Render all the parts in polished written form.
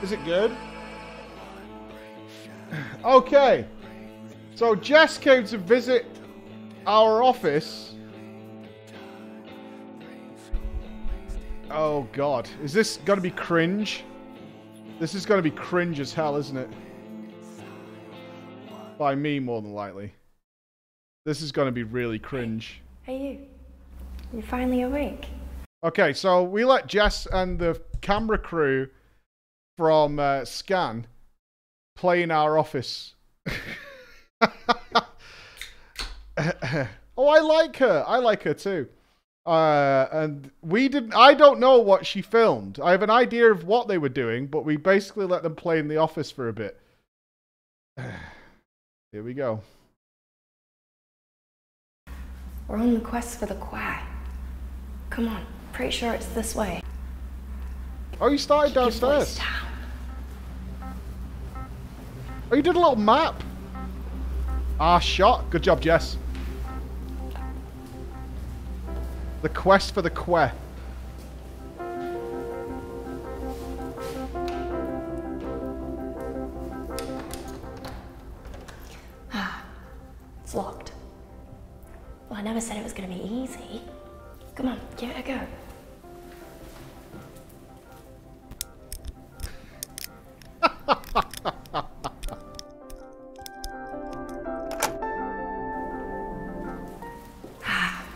Is it good? Okay. So Jess came to visit our office. Oh God. Is this going to be cringe? This is going to be cringe as hell, isn't it? By me, more than likely. This is going to be really cringe. Hey, you. You're finally awake. Okay, so we let Jess and the camera crew from Scan play in our office. Oh, I like her. I like her too. And we didn't. I don't know what she filmed. I have an idea of what they were doing, but we basically let them play in the office for a bit. Here we go. We're on the quest for the quack. Come on, pretty sure it's this way. Oh, you started downstairs. Oh, you did a little map. Ah, shot. Good job, Jess. The quest for the quest. It's locked. Well, I never said it was going to be easy. Come on, give it a go.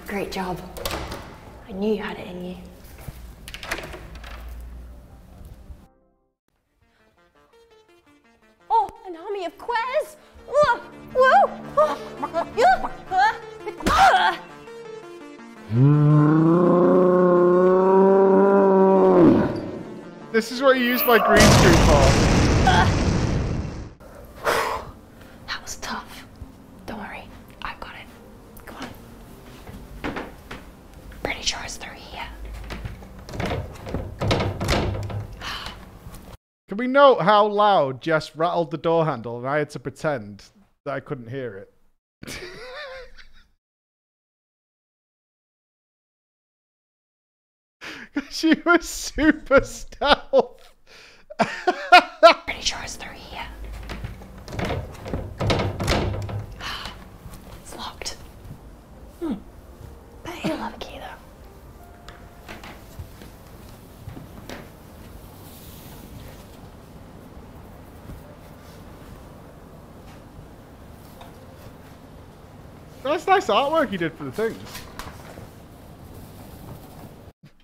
Great job. I knew you had it in you. Oh, an army of quares! Whoa! Whoa! This is what you use my green screen for. That was tough. Don't worry, I've got it. Come on. Pretty sure it's through here. Can we note how loud Jess rattled the door handle and I had to pretend that I couldn't hear it? She was super stealth. Pretty sure it's through here. It's locked. Bet he'll have a key though. That's nice artwork you did for the things.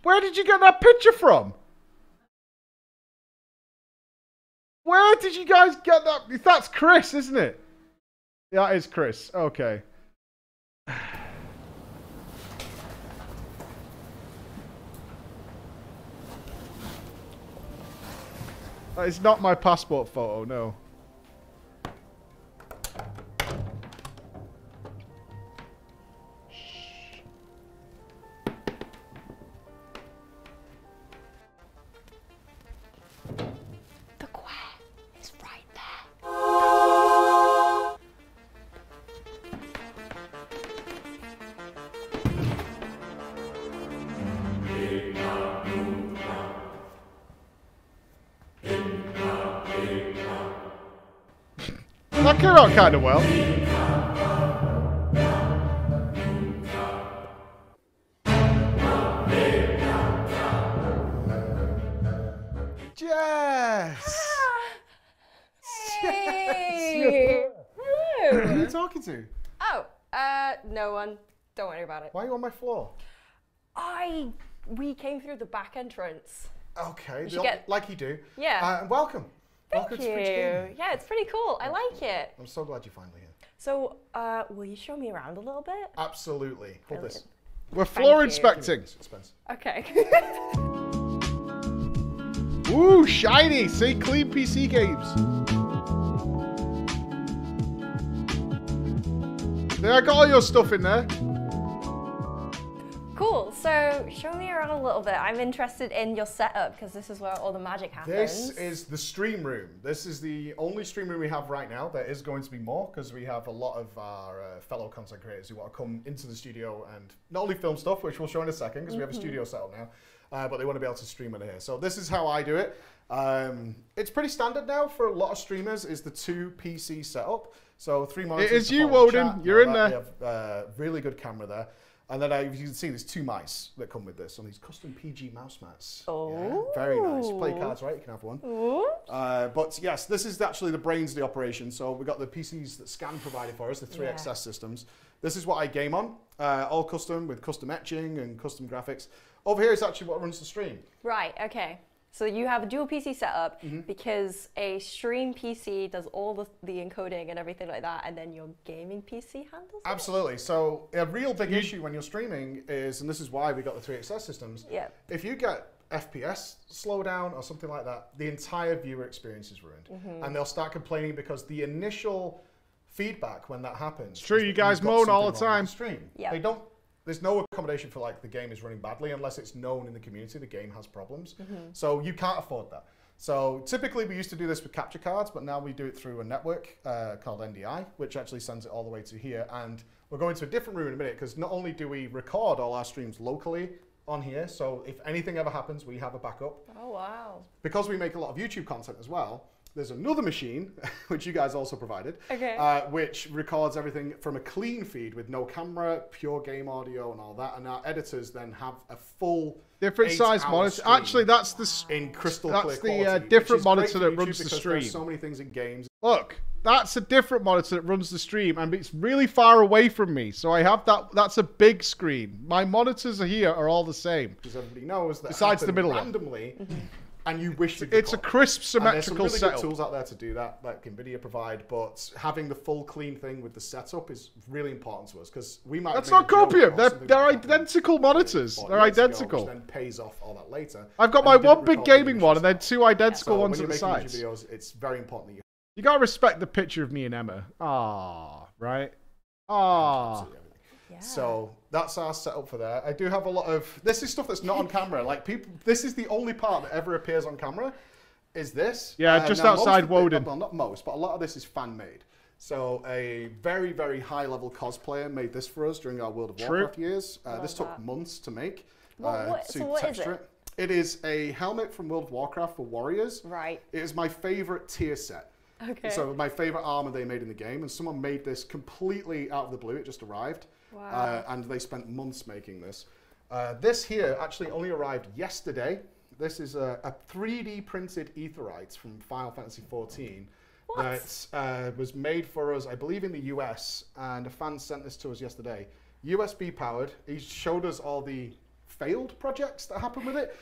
Where did you get that picture from? Where did you guys get that? That's Chris, isn't it? Yeah, that is Chris. Okay. That is not my passport photo, no. That came out kind of well. Jess! Hey! Who are you talking to? Oh, no one. Don't worry about it. Why are you on my floor? We came through the back entrance. Okay, like you do. Yeah. Welcome. Thank Welcome you. to Preach Gaming. Yeah, it's pretty cool. I like it. I'm so glad you're finally here. So, will you show me around a little bit? Absolutely. Hold Brilliant. this. We're floor you. inspecting. Okay. Ooh, shiny. See, clean PC games. There, I got all your stuff in there. Cool. So, show me around a little bit. I'm interested in your setup because this is where all the magic happens. This is the stream room. This is the only stream room we have right now. There is going to be more because we have a lot of our fellow content creators who want to come into the studio and not only film stuff, which we'll show in a second because we have a studio set up now, but they want to be able to stream it here. So this is how I do it. It's pretty standard now for a lot of streamers is the 2 PC setup. So 3 monitors. It is you, Woden. You're in there. We have really good camera there. And then you can see there's 2 mice that come with this on these custom PG mouse mats. Oh. Yeah, very nice. Play cards, right? You can have one. But yes, this is actually the brains of the operation. So we've got the PCs that Scan provided for us, the 3XS systems. This is what I game on, all custom with custom etching and custom graphics. Over here is actually what runs the stream. Right, okay. So you have a dual PC setup because a stream PC does all the encoding and everything like that, and then your gaming PC handles it? Absolutely. So a real big issue when you're streaming is, and this is why we got the 3XS systems, if you get FPS slowdown or something like that, the entire viewer experience is ruined. And they'll start complaining because the initial feedback when that happens. It's true, you guys moan all the time. They don't. There's no accommodation for like the game is running badly unless it's known in the community the game has problems. So you can't afford that. So typically we used to do this with capture cards, but now we do it through a network called NDI, which actually sends it all the way to here. And we're going to a different room in a minute because not only do we record all our streams locally on here, so if anything ever happens, we have a backup. Oh, wow. Because we make a lot of YouTube content as well, there's another machine, which you guys also provided, which records everything from a clean feed with no camera, pure game audio and all that. And our editors then have a full different size monitor. Actually, that's the in crystal that's clear the quality, different monitor that runs the stream. There's so many things in games. Look, that's a different monitor that runs the stream, and it's really far away from me. So I have that. That's a big screen. My monitors are here are all the same. Because everybody knows that besides the middle randomly. And you wish it's a crisp symmetrical setup. There's some really good tools out there to do that, like NVIDIA provide, but having the full clean thing with the setup is really important to us because we might. That's not copium. They're identical monitors. They're identical. Which then pays off all that later. I've got my one big gaming one and then 2 identical ones at the sides. Videos, it's very important that you gotta respect the picture of me and Emma. Ah, right? Ah. Yeah. So that's our setup for there. I do have a lot of, this is stuff that's not on camera. Like people, this is the only part that ever appears on camera, is this. Yeah, just outside Woden. Well, not most, but a lot of this is fan made. So a very, very high level cosplayer made this for us during our World of Warcraft years. This took months to make. So what is it? It is a helmet from World of Warcraft for warriors. Right. It is my favorite tier set. Okay. So my favorite armor they made in the game, and someone made this completely out of the blue. It just arrived. Wow. And they spent months making this. This here actually only arrived yesterday. This is a 3D printed Aetheryte from Final Fantasy XIV that was made for us, I believe, in the US, and a fan sent this to us yesterday. USB powered. He showed us all the failed projects that happened with it.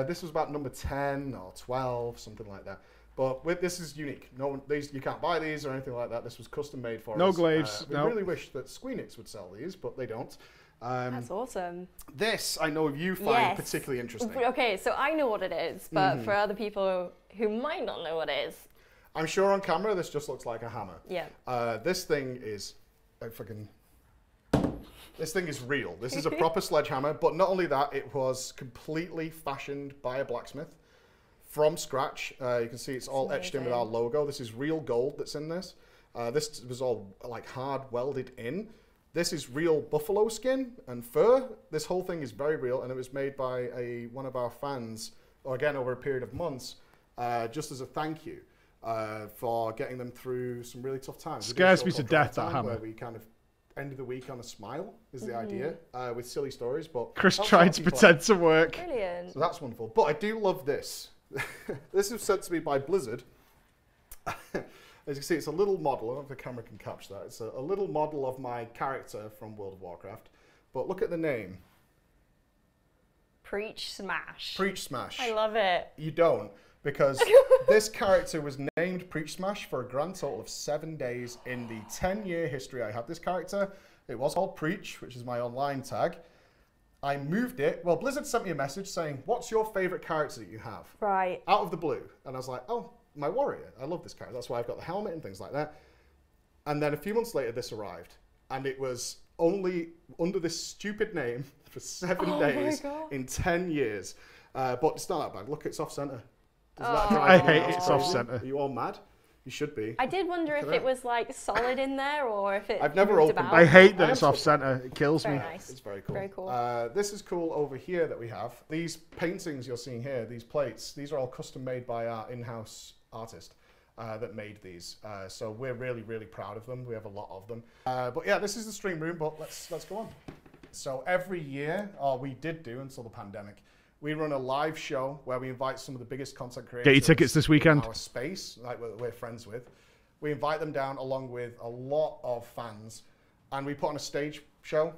This was about number 10 or 12, something like that. But this is unique. No, you can't buy these or anything like that. This was custom made for us. No glaives. We really wish that Squeenix would sell these, but they don't. That's awesome. This I know you find particularly interesting. Okay, so I know what it is, but for other people who might not know what it is, I'm sure on camera this just looks like a hammer. Yeah. This thing is this thing is real. This is a proper sledgehammer, but not only that, it was completely fashioned by a blacksmith. From scratch. You can see it's all etched in with our logo. This is real gold that's in this. This was all like hard welded in. This is real buffalo skin and fur. This whole thing is very real, and it was made by one of our fans, or again over a period of months, just as a thank you for getting them through some really tough times. Scares me to death, that hammer. Where we kind of ended the week on a smile is the idea, with silly stories. But Chris tried to pretend to work. Brilliant. So that's wonderful. But I do love this. This was sent to me by Blizzard. As you can see, it's a little model. I don't know if the camera can capture that. It's a little model of my character from World of Warcraft. But look at the name. Preach Smash. Preach Smash. I love it. You don't, because this character was named Preach Smash for a grand total of 7 days in the 10-year history I had this character. It was called Preach, which is my online tag. I moved it. Well, Blizzard sent me a message saying, what's your favorite character that you have? Right. Out of the blue. And I was like, oh, my warrior. I love this character. That's why I've got the helmet and things like that. And then a few months later, this arrived. And it was only under this stupid name for 7 days in 10 years. But it's not that bad. Look, it's off-center. I hate it's off-center. Are you all mad? You should be. I did wonder if it was like solid in there or if it. I've never moved opened about. I hate that it's off center. It kills Very me. nice. It's very cool. Very cool. This is cool over here that we have. These paintings you're seeing here, these plates, these are all custom made by our in-house artist that made these. So we're really, really proud of them. We have a lot of them. But yeah, this is the stream room, but let's go on. So every year, or we did do until the pandemic, we run a live show where we invite some of the biggest content creators. Get your tickets this weekend. In our space, like we're friends with. We invite them down along with a lot of fans, and we put on a stage show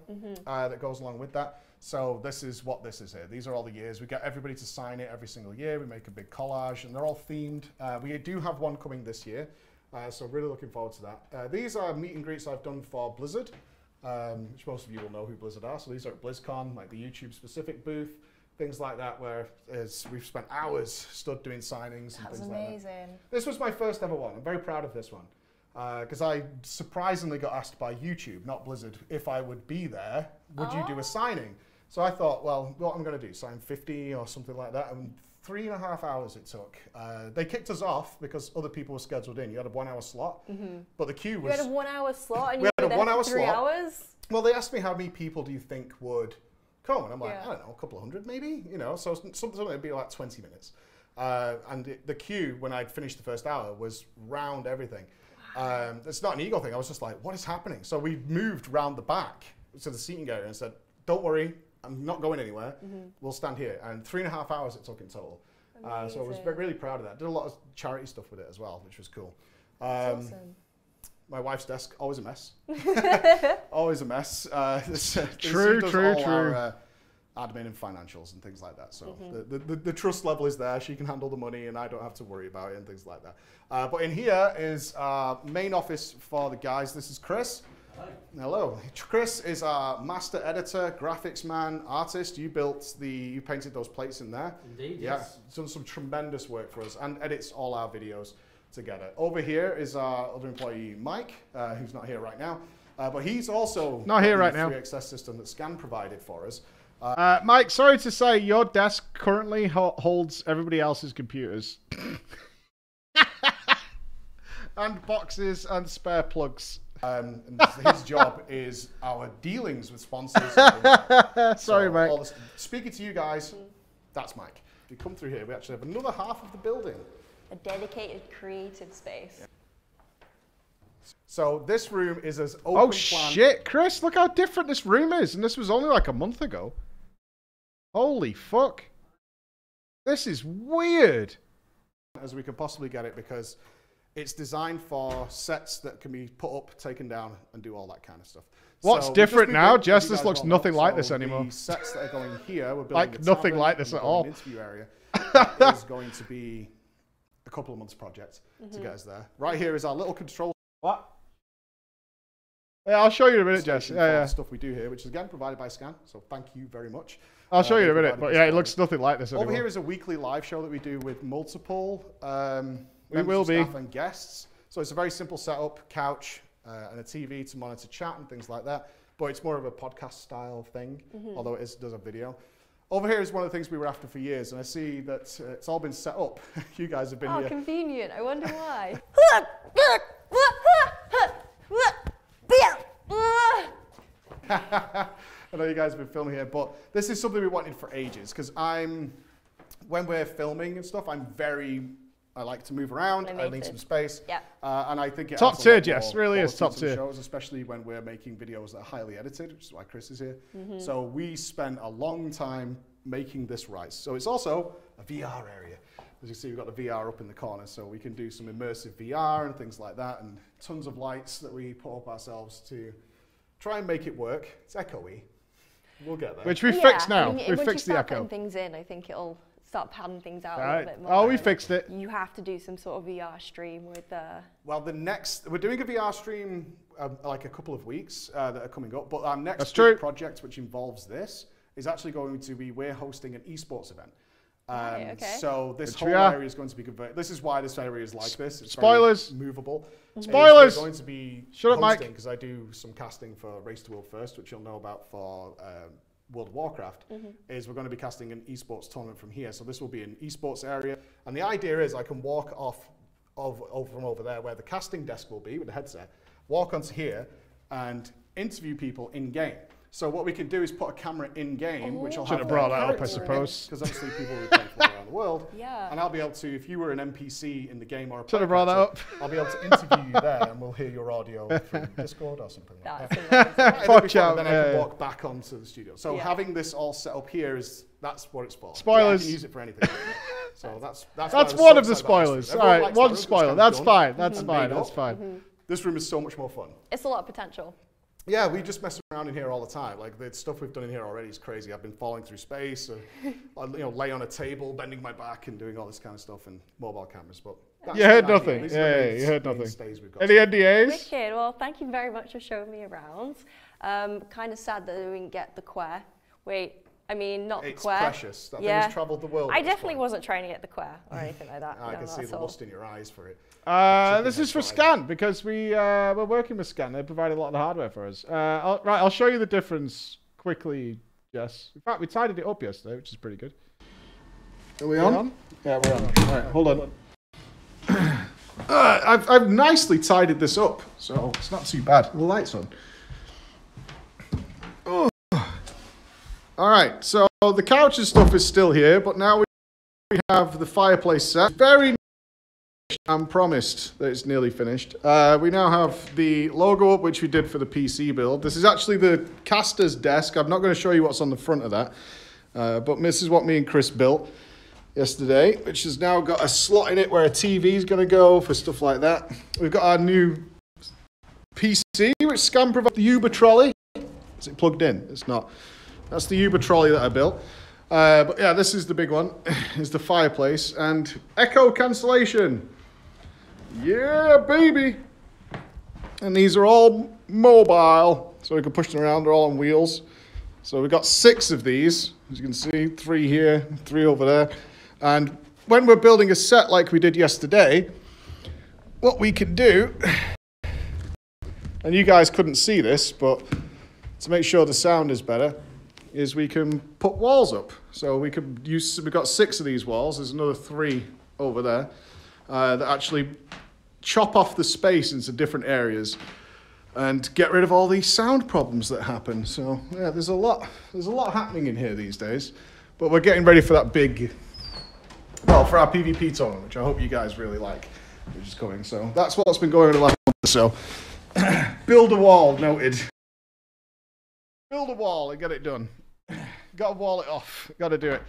that goes along with that. So this is what this is here. These are all the years. We get everybody to sign it every single year. We make a big collage, and they're all themed. We do have one coming this year, so really looking forward to that. These are meet and greets I've done for Blizzard, which most of you will know who Blizzard are. So these are at BlizzCon, like the YouTube specific booth. Things like that, where we've spent hours stood doing signings and things like that. That's amazing. This was my first ever one. I'm very proud of this one. Because I surprisingly got asked by YouTube, not Blizzard, if I would be there, would you do a signing? So I thought, well, what I'm going to do, sign 50 or something like that. And 3.5 hours it took. They kicked us off because other people were scheduled in. You had a 1 hour slot, but the queue was... You had a 1 hour slot and we you had were a there 1 hour for 3 slot. hours? Well, they asked me how many people do you think would come, and I'm like, Yeah. I don't know, a couple of hundred maybe, you know, so something would be like 20 minutes. And the queue, when I'd finished the first hour, was round everything. It's not an ego thing, I was just like, what is happening? So we moved round the back to the seating area and said, don't worry, I'm not going anywhere, we'll stand here. And 3.5 hours it took in total. So I was really proud of that. Did a lot of charity stuff with it as well, which was cool. That's awesome. My wife's desk, always a mess. Always a mess. True. Our, admin and financials and things like that. So the trust level is there. She can handle the money and I don't have to worry about it and things like that. But in here is our main office for the guys. This is Chris. Hi. Hello. Chris is our master editor, graphics man, artist. You painted those plates in there. Indeed, Yeah, yes. done some tremendous work for us and edits all our videos together. Over here is our other employee, Mike, who's not here right now. But he's also Not here right now. 3XS system that Scan provided for us. Mike, sorry to say, your desk currently holds everybody else's computers. And boxes and spare plugs. And his job is our dealings with sponsors. Sorry, Mike. Speaking to you guys, that's Mike. If you come through here, we actually have another half of the building. A dedicated creative space. Yeah. So this room is as open Oh, plan shit, Chris, look how different this room is. And this was only like a month ago. Holy fuck. This is weird. as we can possibly get it, because it's designed for sets that can be put up, taken down, and do all that kind of stuff. What's So different we've just now, moved in, Jess? as you This guys looks well know. nothing like So this anymore. The sets that are going here, we're building Like a nothing tavern, like this we're at building all. an interview area. That is going to be a couple of months project to get us there. Right here is our little control. What? Yeah, I'll show you in a minute, Jess. station Yeah, for yeah. the stuff we do here, which is again provided by Scan. So thank you very much. I'll show you in a they minute. provided But this yeah, it for looks us. nothing like this Over anymore. here is a weekly live show that we do with multiple We will members of be. staff and guests. So it's a very simple setup, couch and a TV to monitor chat and things like that. But it's more of a podcast style thing, although it does have video. Over here is one of the things we were after for years, and I see that it's all been set up. You guys have been Oh, here. convenient. I wonder why. I know you guys have been filming here, but this is something we wanted for ages, because when we're filming and stuff, I like to move around, I need Animated. some space, Yeah. And I think it Top adds a tier, lot Jess, more really is quality top to the tier. shows, especially when we're making videos that are highly edited, which is why Chris is here. So we spent a long time making this right. So it's also a VR area. As you see, we've got the VR up in the corner, so we can do some immersive VR and things like that, and tons of lights that we put up ourselves to try and make it work. It's echoey. We'll get there. Which we Yeah, fixed now. I mean, We once fixed you the start putting echo. things in, I think it'll start padding things out a Right. little bit more. Oh, we and fixed it. You have to do some sort of VR stream with Well, we're doing a VR stream like a couple of weeks that are coming up, but our next That's big true. project, which involves this, is actually going to be, we're hosting an esports event. Right, okay. So this Which whole we are. area is going to be converted. This is why this area is like this. It's Spoilers. very movable. Spoilers. We're going to be Shut up, Mike. because I do some casting for Race to World First, which you'll know about for World of Warcraft, is we're going to be casting an esports tournament from here. So this will be an esports area. And the idea is I can walk off over from over there where the casting desk will be with the headset, walk onto here and interview people in game. So what we can do is put a camera in game, which I'll should have brought that up, I suppose. Because obviously people will be playing from around the world. Yeah. And I'll be able to, if you were an NPC in the game or a should have brought that up. I'll be able to interview you there, and we'll hear your audio from Discord or something like that. That's Watch out. Then I can walk back onto the studio. So having this all set up here that's what it's for. Spoilers. Yeah, I can use it for anything. So that's one of the spoilers. All right, one spoiler. That's fine. That's fine. That's fine. This room is so much more fun. It's a lot of potential. Yeah, we just mess around in here all the time. Like the stuff we've done in here already is crazy. I've been falling through space, I lay on a table, bending my back, and doing all this kind of stuff, and mobile cameras. But you heard nothing. Yeah, you heard nothing. Any NDAs? Wicked. Well, thank you very much for showing me around. Kind of sad that we didn't get the Quare. Wait, I mean, not the Quare. It's precious. That thing has travelled the world. I definitely wasn't trying to get the Quare or anything like that. I can see the lust in your eyes for it. This is for Scan, because we're working with Scan. They provided a lot of the hardware for us. I'll show you the difference quickly, Jess. In fact, we tidied it up yesterday, which is pretty good. Are we on? Yeah, we're on. All right, hold on. I've nicely tidied this up, so it's not too bad. The light's on. Oh. All right, so the couch and stuff is still here, but now we have the fireplace set. Very I'm promised that it's nearly finished. We now have the logo up, which we did for the PC build. This is actually the caster's desk. I'm not going to show you what's on the front of that, but this is what me and Chris built yesterday, which has now got a slot in it where a TV is going to go for stuff like that. We've got our new PC, which Scan provides. The Uber trolley. Is it plugged in? It's not. That's the Uber trolley that I built. But yeah, this is the big one. Is the fireplace and echo cancellation. Yeah, baby. And these are all mobile, so we can push them around. They're all on wheels. So we've got 6 of these, as you can see, 3 here, 3 over there. And when we're building a set like we did yesterday, what we can do, and you guys couldn't see this, but to make sure the sound is better, is we can put walls up. So we could use, we've got 6 of these walls. There's another 3 over there that actually chop off the space into different areas and get rid of all these sound problems that happen. So yeah, there's a lot happening in here these days. But we're getting ready for that big, well, for our PvP tournament, which I hope you guys really like, which is coming. So that's what's been going on the last month or so. Build a wall, noted. Build a wall and get it done. Got to wall it off. Got to do it.